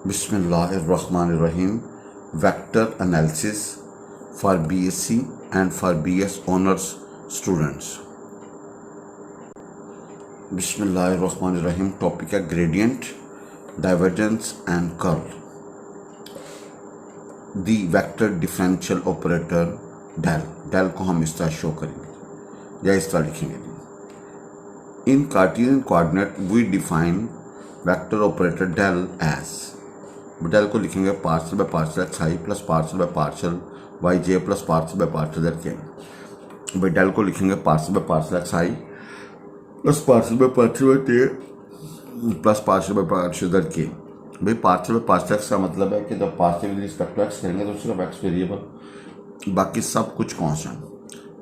Bismillahirrahmanirrahim. Vector analysis for BSc and for BS honors students. Bismillahirrahmanirrahim. Topic है gradient, divergence and curl. The vector differential operator del को हम इस तरह show करेंगे या इस तरह लिखेंगे. In Cartesian coordinate we define vector operator del as del को लिखेंगे partial by partial x i plus partial by partial y j plus partial by partial z k. भाई डेल को लिखेंगे partial by partial x i plus partial by partial y j plus partial by partial z k. भाई partial by partial x का मतलब है कि जब partial with respect to x करेंगे तो सिर्फ एक्स वेरिएबल, बाकी सब कुछ constant.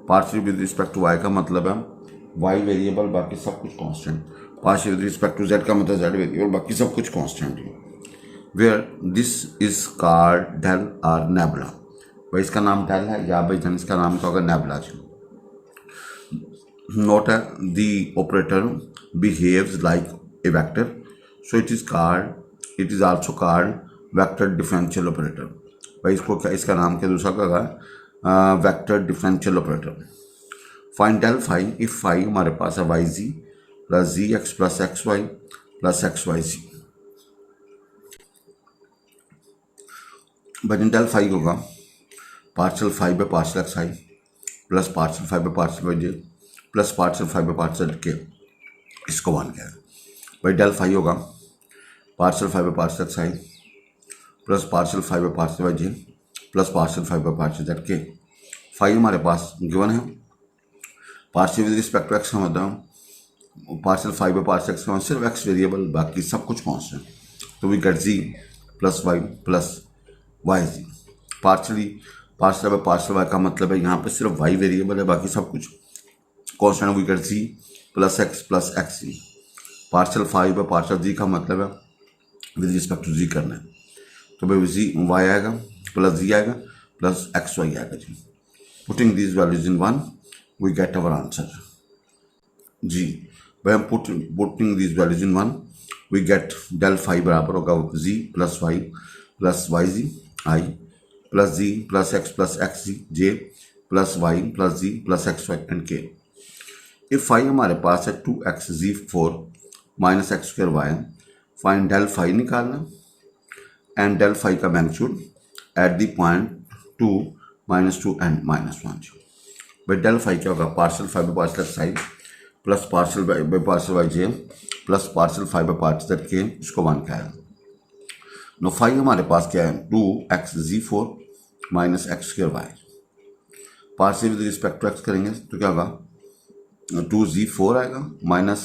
Partial with respect to y का मतलब है वाई वेरिएबल, बाकी सब कुछ constant. Partial with respect to z का मतलब जेड वेरिएबल, बाकी सब कुछ कांस्टेंट है. Where this is called del or nebula. भाई इसका नाम डेल है या भाई जन इसका नाम क्या होगा नेबुला. नोट है the operator behaves like a vector, so it is also called vector differential operator. भाई इसको क्या इसका नाम क्या दूसरा क्या होगा vector differential operator. Find del phi if phi हमारे पास है yz plus zx plus xy plus xyz. बजन डेल फाइव होगा partial phi by partial x i plus partial phi by partial y j plus partial phi by partial k. इसको one किया भाई del phi होगा partial phi by partial x i plus partial phi by partial y j plus partial phi by partial z k. Phi हमारे पास given है. Partial with respect to x का मतलब partial phi by partial x का मतलब सिर्फ x variable, बाकी सब कुछ कांस्टेंट. तो we get z plus y plus y z. Partial by partial y का मतलब है यहाँ पे सिर्फ वाई वेरिएबल है, बाकी सब कुछ constant. We get z plus x z. Partial phi by partial z का मतलब है विद रिस्पेक्ट टू जी करना है, तो भाई जी वाई आएगा प्लस जी आएगा प्लस एक्स वाई आएगा z. Putting this values in one we get our answer z. भाई हम putting this values in one we get del phi बराबर होगा z plus y z i plus z plus x z j plus y plus z plus x y and k. If phi हमारे पास है 2x z 4 minus x square y. Find del phi निकालना and del phi का magnitude eight the point 2 -2 and -1. भाई del phi क्या होगा partial phi by partial x i plus partial by partial y j plus partial phi by partial z k. इसको one क्या है. No five हमारे पास क्या है 2x z 4 minus x square y. Partial with respect to x करेंगे तो क्या होगा 2z4 आएगा minus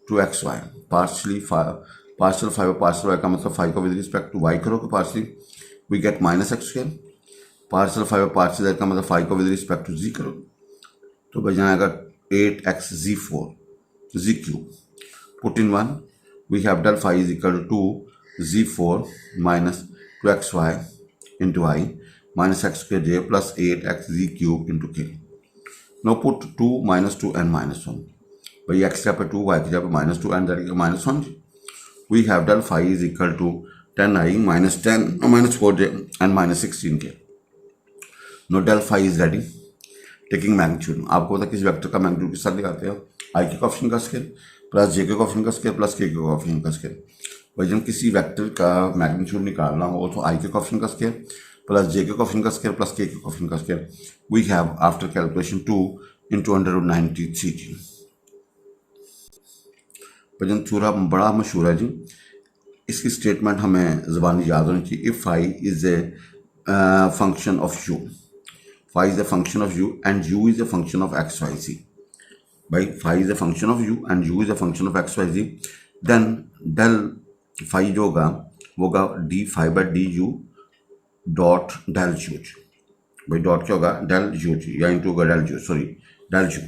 2x y. Partial phi partial y का मतलब फाइव का विद रिस्पेक्ट टू वाई करोगे partial we get minus x square. Partial phi partial का मतलब फाइव का विद रिस्पेक्ट टू जी करोगे तो भाई जाना आएगा 8x z 4 z cube. Put in one we have del phi is equal to z4 minus 2xy into I minus x square j plus 8x z cube into k. Now put 2 minus 2 and minus 1. भाई x की जगह पे 2 y की जगह पे minus 2 and z की जगह -1. We have del phi is equal to 10i minus 10 minus 4j and minus 16k. Now del phi is ready. Taking magnitude. आपको पता किस वेक्टर का मैग्नीट्यूड किस साथ दिखाते हो i के कोएफिशिएंट का स्केयर प्लस j के कोएफिशिएंट का स्केयर प्लस k के कोएफिशिएंट का स्केयर. भाई जब किसी वेक्टर का मैग्नीट्यूड निकालना हो तो आई के कोएफिशिएंट का स्केयर प्लस जे के कोएफिशिएंट का स्केयर प्लस के कोएफिशिएंट का square. We have after calculation 2 into √93. भजन चूरा बड़ा मशहूर है जी. इसकी स्टेटमेंट हमें ज़बानी याद होनी चाहिए. If phi is a function of u, phi is a function of u and u is a function of x y z. भाई phi is a function of u and u is a function of x y z. Then del phi जो होगा वो होगा d phi by d u dot del u. भाई dot क्या होगा del u या into होगा डेल यू डेल यू.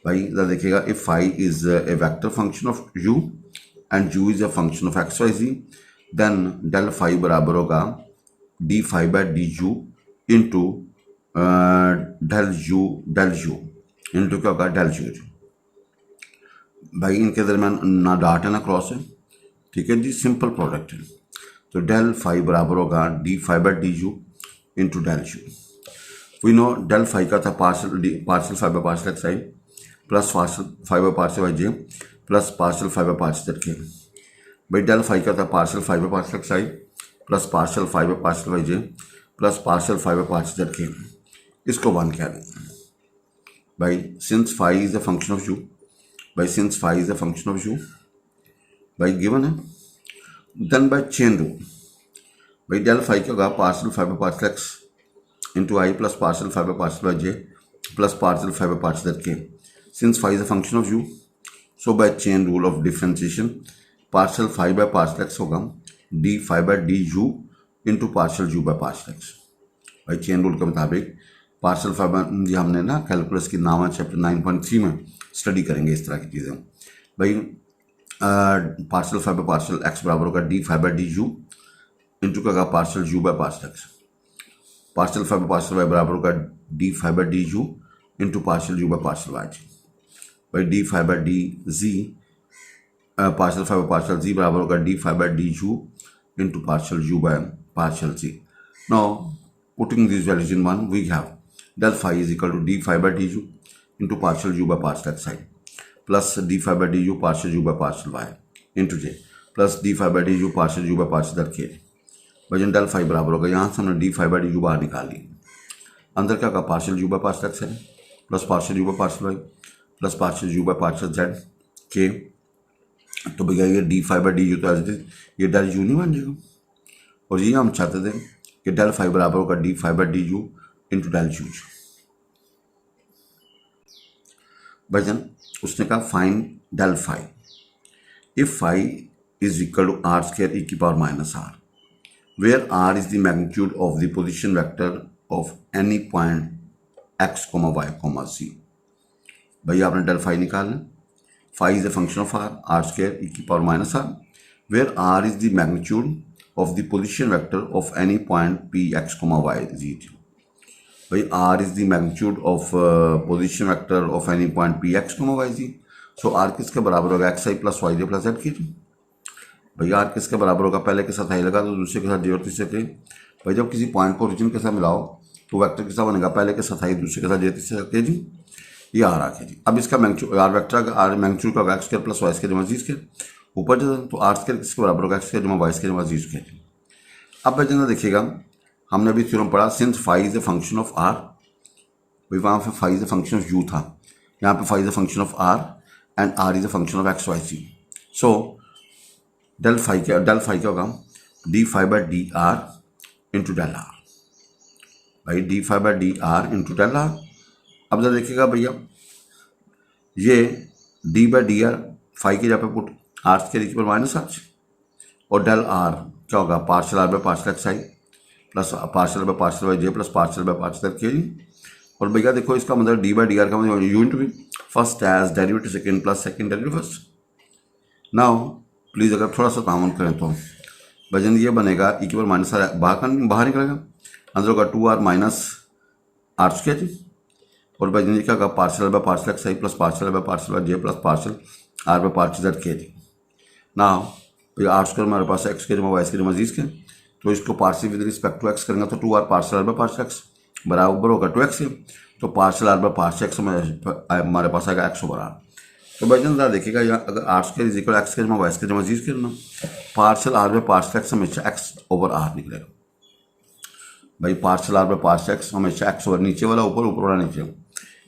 भाई इधर देखिएगा if phi is a vector function of u and u is a function of x y z then del phi बराबर होगा d phi by d u into del u into क्या होगा del u. भाई इनके दरमियान ना dot है ना क्रॉस है, ठीक है जी, सिंपल प्रोडक्ट है. तो डेल फाई बराबर होगा d phi by d u into del u. We know del phi का था partial phi by partial x i plus partial phi by partial y j plus partial phi by partial z k. भाई del phi का था partial phi by partial x i plus partial phi by partial y j plus partial phi by partial z k. इसको one कह दें भाई since phi is a function of u, भाई since phi is a function of u भाई given है, then by chain rule भाई del phi क्या होगा partial phi by partial x into i plus partial phi by partial y j plus partial phi by partial z k. Since phi is a function of u, so by chain rule of differentiation partial phi by partial x होगा d phi by d u into partial u by partial x. भाई chain rule के मुताबिक partial phi by, ये हमने ना calculus की नाम chapter 9.3 में स्टडी करेंगे इस तरह की चीज़ें। भाई partial phi by partial x बराबर होगा d phi by d u into का होगा partial u by partial x. Partial phi by partial y बराबर होगा d phi by d u into partial u by partial y. भाई d phi by d z partial phi by partial z बराबर होगा d phi by d u into partial u by partial z. Now putting this values in one we have del phi is equal to d phi by du into partial u by partial xi plus d phi by du partial u by partial y into j plus d phi by du partial u by partial k। वजन del phi बराबर होगा, यहाँ से हमने d phi by du बाहर निकाल ली, अंदर क्या होगा partial u by partial x है plus partial u by partial y plus partial u by partial z k। तो भैया ये d phi by du तो ऐसे ये del u नहीं बन जाएगा, और ये हम चाहते थे कि del phi बराबर होगा d phi by du into del u. भजन उसने कहा find del phi if phi is equal to r square e की power minus r, where r is the magnitude of the position vector of any point x comma y comma z. भैया आपने del phi निकालना, phi is a function of r square e की power minus r, where r is the magnitude of the position vector of any point p x comma y z. भाई r is the magnitude of position vector of any point p x comma y z. सो r किसके बराबर होगा x i plus y j plus z की। भैया r किसके बराबर होगा, पहले के साथ आई लगा तो दूसरे के साथ जे और तीसरे के। भाई जब किसी पॉइंट को ओरिजिन के साथ मिलाओ तो वेक्टर किसका बनेगा, पहले के साथ आई दूसरे के साथ जे तीसरे के जी, ये r आके जी। अब इसका मैग्नीट्यूड आर वेक्टर का आर मैग्नीट्यूड का होगा x square plus y square जमा जी स्क्वायर, ऊपर जो तो आर स्क्वायर किसके बराबर होगा एक्स स्क्वायर जमा वाई स्क्वायर जमा जी स्क्वायर। अब भाई जना देखिएगा हमने अभी थ्योरम पढ़ा since phi is a function of r, भाई वहाँ पे phi is a function of u था, यहाँ पे phi is a function of r and r is a function of x y z. So del phi क्या होगा d phi by d r into del r, भाई d phi by d r into del r. अब जरा देखिएगा भैया ये d by d r phi की जगह पे पुट आर के पर माइनस आर, और डेल आर क्या होगा partial r by partial x i plus partial by partial y j plus partial by partial k. और भैया देखो इसका मतलब डी बाई डी आर का मतलब u into b first as derivative second plus second derivative first. Now please अगर थोड़ा सा तामन करें तो वजन ये बनेगा ई की पावर माइनस आर बाहर निकलेगा, अंदर होगा 2r माइनस आर स्क्वायर जी, और वजन ये क्या होगा partial by partial x i plus partial by partial y j plus partial r by partial z k जी। नाउ भैया आर स्क्वायर हमारे पास एक्स के जमा वाई के जमा जी के, तो इसको partial with respect to x करेंगे तो 2r partial r by partial x बराबर होगा 2x, तो partial r by partial x में हमारे पास आएगा एक्स ओवर आर। तो भाई जरा देखिएगा यहाँ अगर r square is equal x के जमा वाई के जमा जी स्क्वायर ना, partial r by partial x हमेशा एक्स ओवर आर निकलेगा। भाई partial r by partial x हमेशा एक्स ओवर नीचे वाला ऊपर ऊपर वाला नीचे,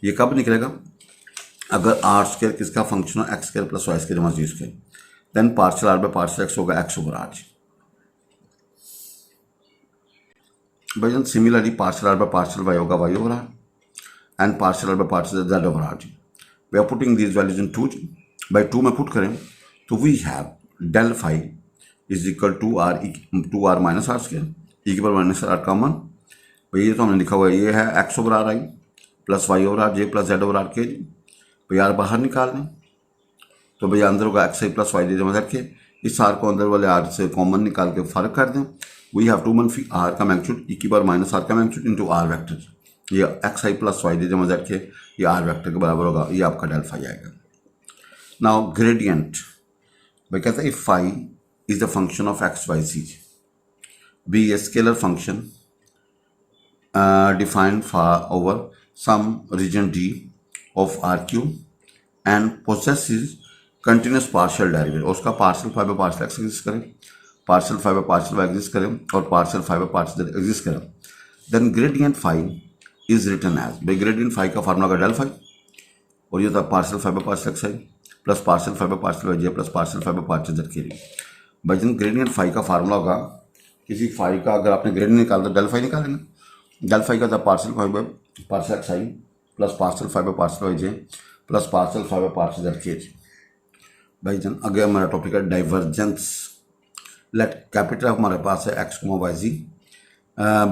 ये कब निकलेगा अगर आर स्क्वायर किसका फंक्शन हो x square plus y square जमा z square, then partial r by partial x होगा एक्स ओवर आर। भाई similarly partial r by partial y होगा y over r and partial r by partial z over r z. We are putting these values in 2 जी, बाई 2 में put करें तो we have del phi is equal to r minus are square ई के power minus are common. भाई ये तो हमने लिखा हुआ है, ये है x over r i plus y over r j plus z over r k जी। भैया आर बाहर निकाल लें तो भैया अंदर होगा एक्स आई प्लस वाई जे जमा जेड के, इस आर को अंदर वाले आर से कॉमन निकाल के फर्क कर दें। वी हैव टू मनफी आर का मैग्नीट्यूड ई की पावर माइनस आर का मैग्नीट्यूड इंटू आर वेक्टर, ये एक्स आई प्लस वाई जे जमा जेड के ये आर वेक्टर के बराबर होगा, ये आपका डेल फाई आएगा। नाउ ग्रेडियंट भाई कहते हैं if phi is the function of x y z, be a scalar function defined for over some region D of RQ and possesses continuous partial derivative. उसका partial phi by partial x exist करे, partial phi by partial y exist करे और partial phi by partial z exist करे, then gradient phi is written as, भाई gradient phi का formula का del phi और ये था partial phi by partial x है plus partial phi by partial y j plus partial phi by partial z के लिए। भाई जब gradient phi का फार्मूला होगा किसी फाई का, अगर आपने ग्रेडियंट निकाला तो del phi निकाले ना, del phi का था partial phi by partial x i plus partial phi by partial y j plus partial phi by partial z के। भाई जन अगर हमारा टॉपिक है डाइवर्जेंस, लेट कैपिटल हमारे पास है x, y, z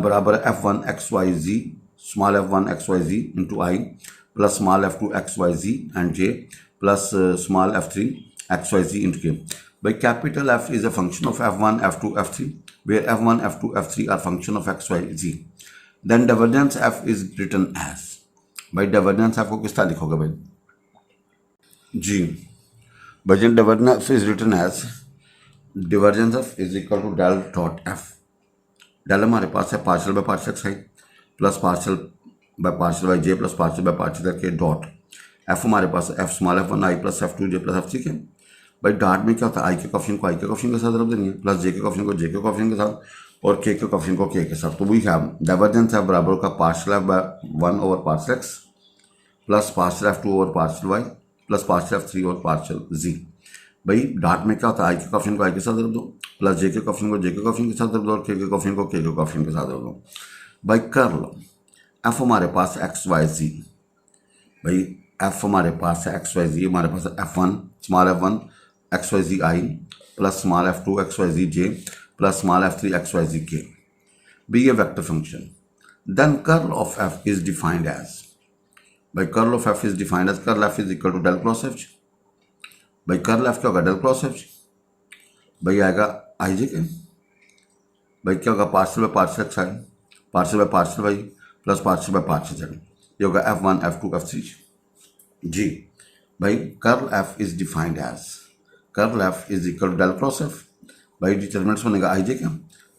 बराबर f1 xyz small f1 xyz into i plus small f2 xyz and j plus small f3 xyz into k। भाई capital F is a function of f1 f2 f3 where f1 f2 f3 are function of x y z, then divergence f is written as, भाई divergence f को किस तरह लिखोगे भाई जी, भाई divergence f is written as divergence f is equal to del dot f, del हमारे पास है partial by partial x i plus partial by partial y j plus partial by partial z के डॉट, f हमारे पास है f small f1 i plus f2 j plus f3 के। भाई dot में क्या होता है, आई के कॉफिन को आई के कॉफिन के साथ रख देनी है प्लस जे के कॉफिन को जे के कॉफिन के साथ और के कॉफिन को के साथ, तो वही है डाइवर्जेंस है बराबर का partial f by 1 over partial x plus partial f2 over partial y plus partial f3 over partial z। भाई डॉट में क्या होता है, आई के कॉफिन को आई के साथ रख दो प्लस जे के कॉफिन को जे के कॉफिन के साथ रख दो और के कॉफिन को के कॉफिन के साथ रख दो। भाई कर लो एफ हमारे पास एक्स वाई जी, भाई एफ हमारे पास है एक्स वाई जी, हमारे पास है f1 small f1 xyz i plus small f2 xyz j plus small f3 xyz k be a vector function, then curl of f is defined as, by curl of f is defined as curl f is equal to del cross f, भाई curl f क्या होगा del cross f, भाई आएगा i j के, भाई क्या होगा partial by partial x i partial by partial y plus partial by partial z, ये होगा f1 f2 f3 जी। भाई curl f is defined as curl f is equal to del cross f, भाई determinants बनेगा i j क्या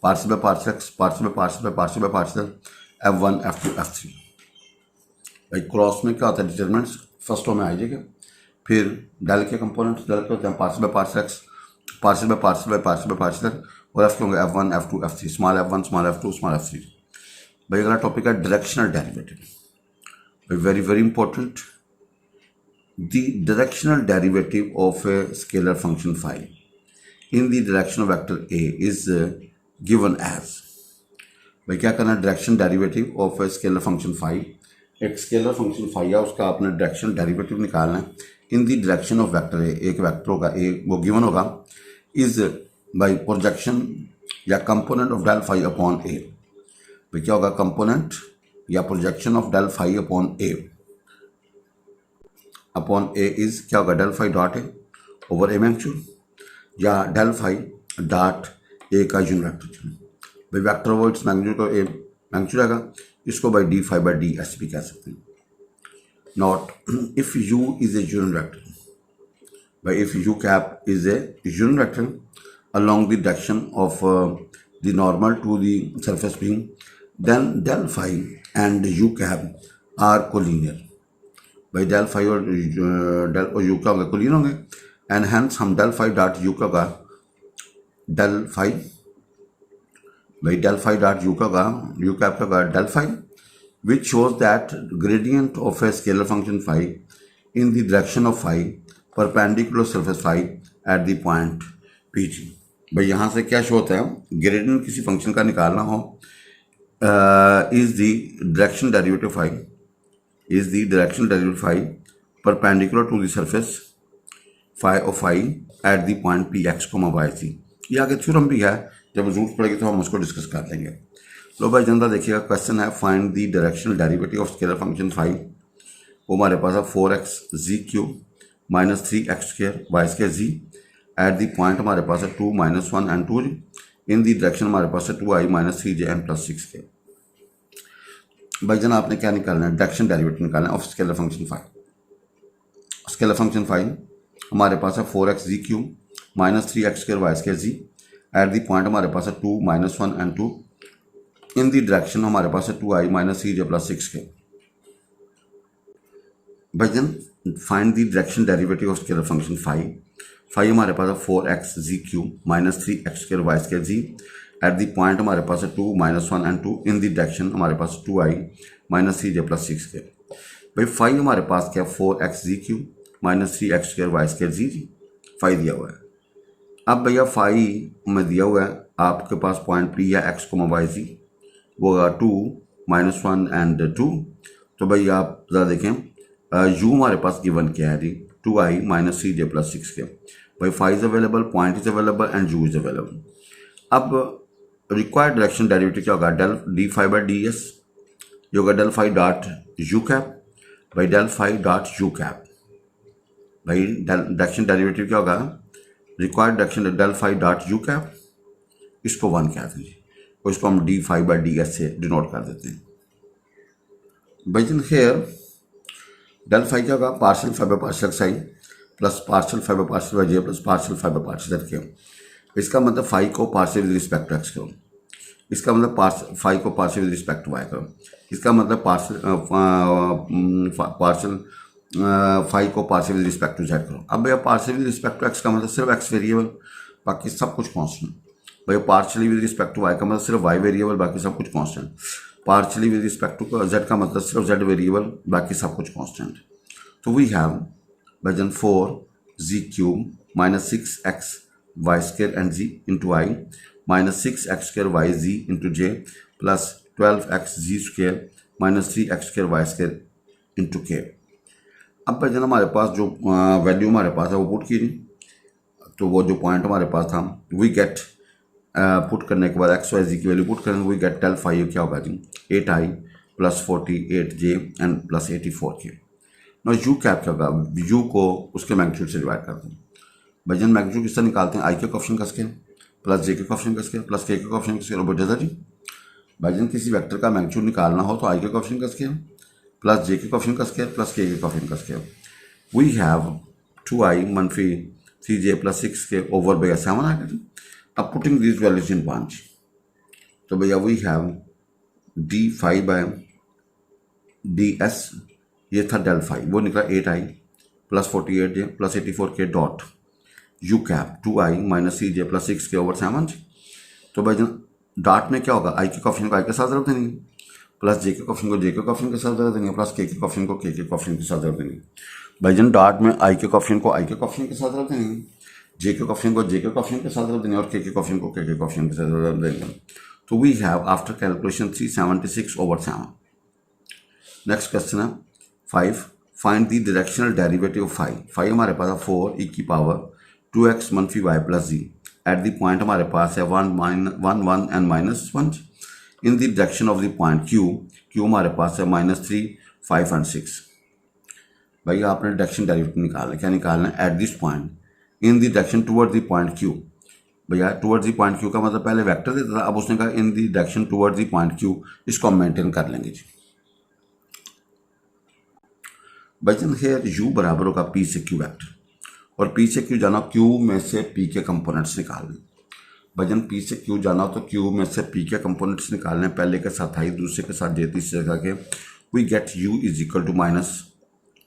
partial by partial x partial by partial by partial by partial f1 f2 f3। भाई cross में क्या होता है determinants, first row में आई j क्या, फिर डेल के कंपोनेंट्स डेल के होते हैं partial by partial x partial by partial by partial by partial और एफ के होंगे f1 f2 f3 small f1 small f2 small f3। भाई अगला टॉपिक है डायरेक्शनल डेरिवेटिव, भाई very very important, the directional derivative of a scalar function phi in the direction of vector A is given as, भाई क्या करना है direction derivative of a scalar function phi, एक scalar function phi है उसका आपने direction derivative निकालना है in the direction of vector a, एक वेक्टर होगा ए वो गिवन होगा इज बाई प्रोजेक्शन या component of del phi upon a, भाई क्या होगा कंपोनेंट या projection of del phi upon a, upon a is क्या होगा del phi dot a over a magnitude या डेल फाई डॉट ए का यूनिट वेक्टर, भाई वेक्टर वो इट्स मैग्नीट्यूड को ए मैग्नीट्यूड आएगा, इसको by d phi by d s भी कह सकते हैं। Not if u is a unit vector, भाई if u cap is a unit vector along the direction of the normal to the surface being, then del phi and u cap are collinear, भाई del phi और del और u का होगा collinear होंगे and hence हम del phi dot u का होगा del phi, भाई डेल फाई डॉट यू का होगा यू कैप का होगा del phi which shows that gradient of a scalar function phi in the direction of phi perpendicular surface phi at the point p जी। भाई यहाँ से क्या शो होता है, ग्रेडियंट किसी फंक्शन का निकालना हो is the direction derivative phi is the directional derivative phi perpendicular to the surface phi of phi at the point p x, y, z। ये आगे थ्योरम भी है, जब रूट पड़ेगी तो हम उसको डिस्कस कर लेंगे। लो भाई जनता देखिएगा क्वेश्चन है find the directional derivative of scalar function phi, वो हमारे पास है 4x z cube minus 3x square y square z at the point हमारे पास है 2 -1 एंड 2 इन द डायरेक्शन हमारे पास है 2i minus 3j and plus 6k। भाई जन आपने क्या निकालना है डायरेक्शन डेरिवेटिव निकालना है of scalar function phi, scalar function phi हमारे पास है 4x z cube minus 3x square y square z at the point हमारे पास है 2 -1 एंड 2, इन द डायरेक्शन हमारे पास है 2i minus c j plus 6 k. भाई जन find the direction derivative of scalar function phi. Phi हमारे पास है 4x z cube minus 3x square y square z. At the point हमारे पास है 2 -1 एंड 2, इन द डायरेक्शन हमारे पास 2i minus c j plus 6 k. भाई phi हमारे पास क्या है 4x z cube minus 3x square y square z जी, फाई दिया हुआ है। अब भैया फाई में दिया हुआ है आपके पास पॉइंट पी है x वाई जी, वो होगा 2 -1 एंड 2। तो भाई आप ज़रा देखें यू हमारे पास गिवन क्या है जी 2i minus c j plus 6 k. भाई phi is available, point is available and u is available. अब रिक्वायर्ड डायरेक्शन डेरिवेटिव क्या होगा del d phi by d s, ये होगा del phi dot u cap. भाई del phi dot u cap, भाई direction derivative क्या होगा required direction del phi dot u cap, इसको 1 कहते हैं जी, और इसको हम d phi by d s से डिनोट कर देते हैं। भाई जन हेयर डेल फाई क्या होगा partial phi by partial psi plus partial phi by partial y j plus partial phi by partial z k. इसका मतलब फाई को partial with respect to x करो, इसका मतलब फाई को partial with respect to y करो, इसका मतलब पार्शियल फाई को partial with respect to z करो। अब भैया partial with respect to x का मतलब सिर्फ एक्स वेरिएबल, बाकी सब कुछ कॉन्स्टेंट। भैया partially with respect to y का मतलब सिर्फ वाई वेरिएबल, बाकी सब कुछ constant. Partially with respect to z का मतलब सिर्फ जेड वेरिएबल, बाकी सब कुछ कांस्टेंट। तो वी हैव वजन 4 z cube minus 6x y square and z into i minus 6x square y z into j plus 12x z square minus 3x square y square into k. अब वजन हमारे पास जो value हमारे पास है वो put की, तो वो जो पॉइंट हमारे पास था वी गेट पुट करने के बाद एक्स वाई जी की वैल्यू पुट करेंगे, वी गेट डेल फाई क्या होगा जी 8i plus 48j and plus 84k। Now u cap क्या होगा, यू को उसके मैग्नीट्यूड से डिवाइड करते हैं। भजन मैग्नीट्यूड किससे निकालते हैं, आई के कोएफिशिएंट का स्केयर प्लस जे के कोएफिशिएंट का स्केयर प्लस के कोएफिशिएंट का स्केयर और बचा जी। भजन किसी वेक्टर का मैग्नीट्यूड निकालना हो तो आई के कोएफिशिएंट का स्केयर प्लस जे के कोएफिशिएंट का स्केयर प्लस के कोएफिशिएंट का स्केयर। वी हैव 2i मनफी 3j प्लस 6k ओवर भैया 7 आ गया। अब पुटिंग दिस वैल्यूज इन पंच, तो भैया we have d phi by d s, ये था डेल फाई, वो निकला 8i plus 48j plus 84k dot u cap 2i minus c j plus 6k over 7। तो भाई जन डॉट में क्या होगा आई के कोएफिशिएंट को आई के साथ रख देंगे, प्लस जे के कोएफिशिएंट को जे के कोएफिशिएंट के साथ रख देंगे, प्लस के कोएफिशिएंट को के कोएफिशिएंट के साथ रख देंगे। भाई जन डॉट में आई के कोएफिशिएंट को आई के कोएफिशिएंट के साथ रख देंगे, जे के कोएफिशिएंट को जे के कोएफिशिएंट के साथ रख देंगे और के कोएफिशिएंट को के कोएफिशिएंट के साथ रख देंगे। तो we have after calculation 376 over 7। Next question है 5, find the directional derivative of phi. Phi हमारे पास है 4 e की पावर 2x मनफी y plus z. At the point हमारे पास है 1 1 and minus 1 in the direction of the point q, q हमारे पास है -3 5 एंड 6। भाई आपने डायरेक्शन डेरिवेटिव निकालना है, क्या निकालना है at this point in the direction toward the point q। भैया टुवर्ड्स द पॉइंट q का मतलब पहले वेक्टर देता था, अब उसने कहा इन the direction towards the point q, इसको हम मेंटेन कर लेंगे जी। बचन हेयर u बराबर होगा p से q वेक्टर, और p से q जाना q में से p के कंपोनेंट्स निकालने। भजन p से q जाना तो q में से p के कंपोनेंट्स निकालने, पहले के साथ आई दूसरे के साथ जे तीसरे जगह k. We get u is equal to minus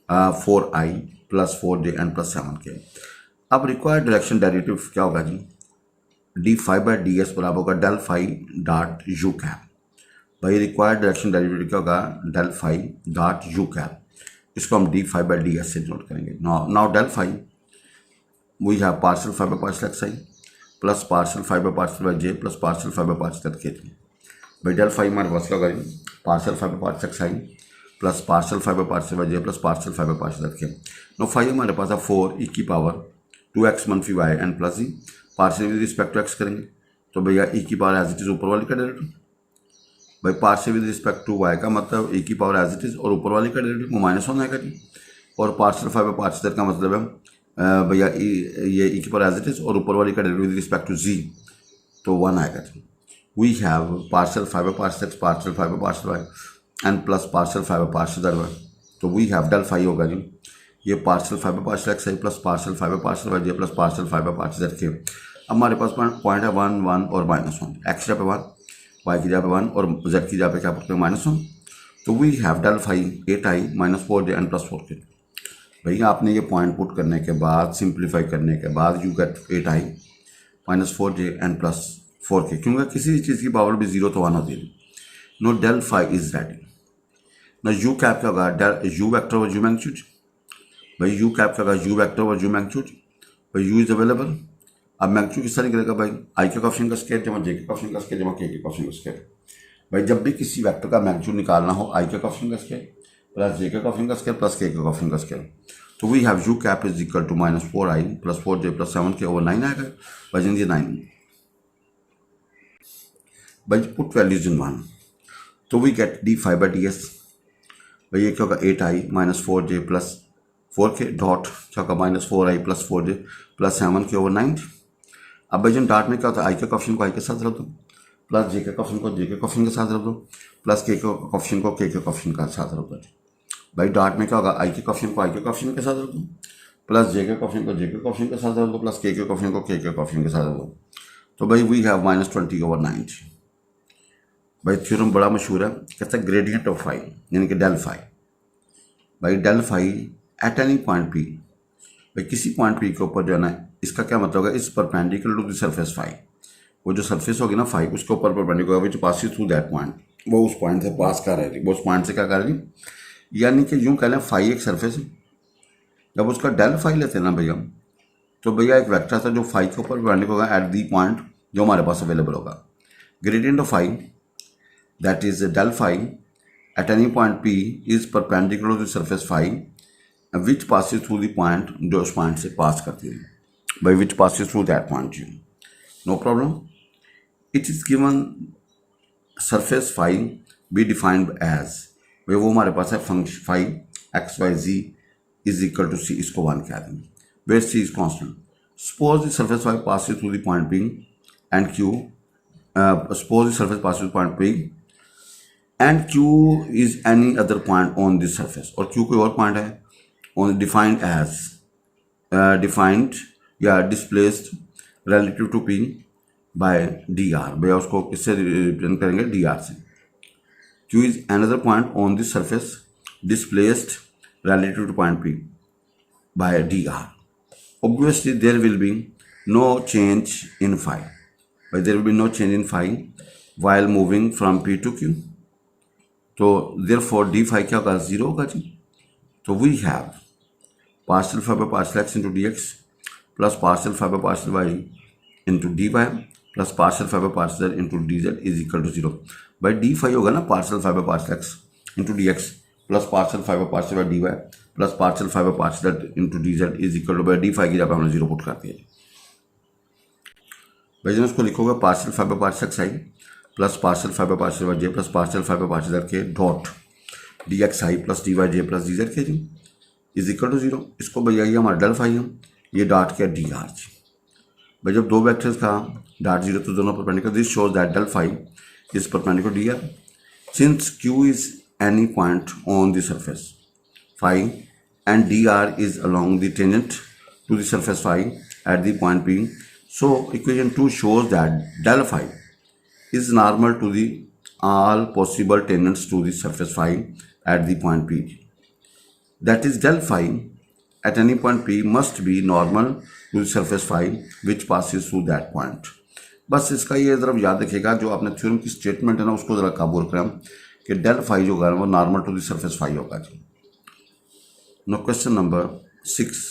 4i plus 4j and plus 7k। अब रिक्वायर्ड डायरेक्शन डेरिवेटिव क्या होगा जी d phi by d s बराबर होगा del phi dot u cap. भाई रिक्वायर्ड डायरेक्शन डेरिवेटिव क्या होगा del phi dot u cap, इसको हम d phi by d s से नोट करेंगे। Now del phi we have partial phi by partial x i plus partial phi by partial y j plus partial phi by partial k. भाई del phi हमारे पास क्या होगा partial phi by partial x i plus partial phi by partial y j plus partial phi by partial k. Now phi हमारे पास है 4 e की power 2x मनफी y and plus z, partial with respect to x करेंगे तो भैया e की power as it is ऊपर वाली का डेरिवेटिव। भाई partial with respect to y का मतलब e की पावर एज इट इज और ऊपर वाली का डेरिवेटिव वो -1 आएगा जी, और पार्शियल फाई बाई पार्शियल का मतलब है भैया ये e की पावर एज इट इज और ऊपर वाली का derivative with respect to z, तो 1 आएगा जी। We have partial phi by partial x partial phi by partial y and plus partial phi by partial z y. तो वी हैव डेल फाई होगा जी ये partial phi by partial x i plus partial phi by partial y j plus partial phi by partial z k. हमारे पास point है 1 1 और -1, x की जगह पे 1, वाई की जगह पे 1 और जेड की जगह पे क्या पढ़ते हैं -1। तो we have del phi 8i - 4j n + 4k। भैया आपने ये पॉइंट पुट करने के बाद सिंप्लीफाई करने के बाद you get 8i - 4j n + 4k, क्योंकि किसी भी चीज़ की पावर भी 0 तो 1 होती है। Now del phi is ready. ना यू कैप क्या होगा, डेल यू वेक्टर और यू मैग्नीट्यूड। भाई यू कैप क्या होगा, यू वेक्टर और यू मैग्नीट्यूड। भाई यू इज अवेलेबल। अब मैग्नीट्यूड किस तरह निकलेगा भाई, आई के कोएफिशिएंट का स्क्वायर जमा जे के कोएफिशिएंट का स्क्वायर जमा के कोएफिशिएंट का स्क्वायर। भाई जब भी किसी वेक्टर का मैग्नीट्यूड निकालना हो, आई के कोएफिशिएंट का स्क्वायर प्लस जे के कोएफिशिएंट का स्क्वायर प्लस के कोएफिशिएंट का स्क्वायर। तो we have u cap is equal to -4i + 4j + 7k over 9 आएगा। भाई ये 9 भाई पुट वैल्यूज इन 1, तो वी गेट d5/ds। भाई ये क्या होगा 8i - 4j + 4k डॉट क्या होगा -4i + 4j + 7k over 9। अब भाई जन डॉट में क्या होता है, आई के कोएफिशिएंट को आई के साथ रख दो, प्लस जे के कोएफिशिएंट को जे के कोएफिशिएंट के साथ रख दो, प्लस के कोएफिशिएंट को के कोएफिशिएंट के साथ रख दो। भाई डॉट में क्या होगा, आई के कोएफिशिएंट को आई के कोएफिशिएंट के साथ रख दो, प्लस जे के कोएफिशिएंट को जे के कोएफिशिएंट के साथ रख दो, प्लस के कोएफिशिएंट को के कोएफिशिएंट के साथ रख दो। तो भाई वी हैव -20 over 9। भाई थ्योरम बड़ा मशहूर है, कहता है ग्रेडियंट ऑफ फाई यानी कि डेल फाई। भाई del phi at any point P, भाई किसी पॉइंट पी के ऊपर जो है ना, इसका क्या मतलब होगा, इस perpendicular to the surface phi. वो जो सरफेस होगी ना फाई, उसके ऊपर perpendicular which passes through that point, वो उस पॉइंट से पास कर रही थी, वो उस पॉइंट से क्या कर रही, यानी कि यूं कह लें फाई एक सरफेस है। जब उसका डेल फाई लेते हैं ना भैया, तो भैया एक वेक्टर था जो फाई के ऊपर परपेंडिकुलर होगा एट दी पॉइंट जो हमारे पास अवेलेबल होगा। Gradient of phi that is del phi at any point P is perpendicular to the surface phi which passes through the point जो उस पॉइंट से पास करती है, by which passes through that point you, no problem. It is given surface phi be defined as, भाई वो हमारे पास है function phi x y z is equal to c, इसको 1 कह देंगे, where c is constant. Suppose the surface phi passes through the point P and Q, suppose the surface passes through point P and Q is any other point on this surface, और Q कोई और point है on defined as या displaced relative to P by dr, भैया उसको किससे represent करेंगे, dr से। Q is another point on this surface displaced relative to point P by dr. Obviously there will be no change in phi, but there will be no change in phi while moving from P to Q. तो therefore d phi क्या होगा, 0 होगा जी। तो we have partial phi by partial x into d x plus partial phi by partial y into d y plus partial phi by partial z into d z is equal to 0। भाई d phi होगा ना partial phi by partial x into d x plus partial phi by partial y d y plus partial phi by partial z into d z is equal to, भाई d phi की जगह हमने 0 put कर दिया। भाई जब उसको लिखोगे partial phi by partial x i plus partial phi by partial y j plus partial phi by partial z k dot d x i plus d y j plus d z k जी is equal to 0। इसको भैया ये हमारा del phi है, ये dot के D R G. भाई जब दो वेक्टर्स का डॉट 0 तो दोनों perpendicular, this shows that del phi is perpendicular d r since Q is any point on the surface phi and d r is along the tangent to the surface phi at the point P. So equation 2 shows that del phi is normal to the all possible tangents to the surface phi at the point P. That is del phi at any point P must be normal to the surface phi which passes through that point. बस इसका ये ज़रा याद रखिएगा, जो आपने theorem की statement है ना उसको ज़रा काबू रखें कि डेल फाई जो होगा वो normal to the surface phi होगा जी। No question number 6।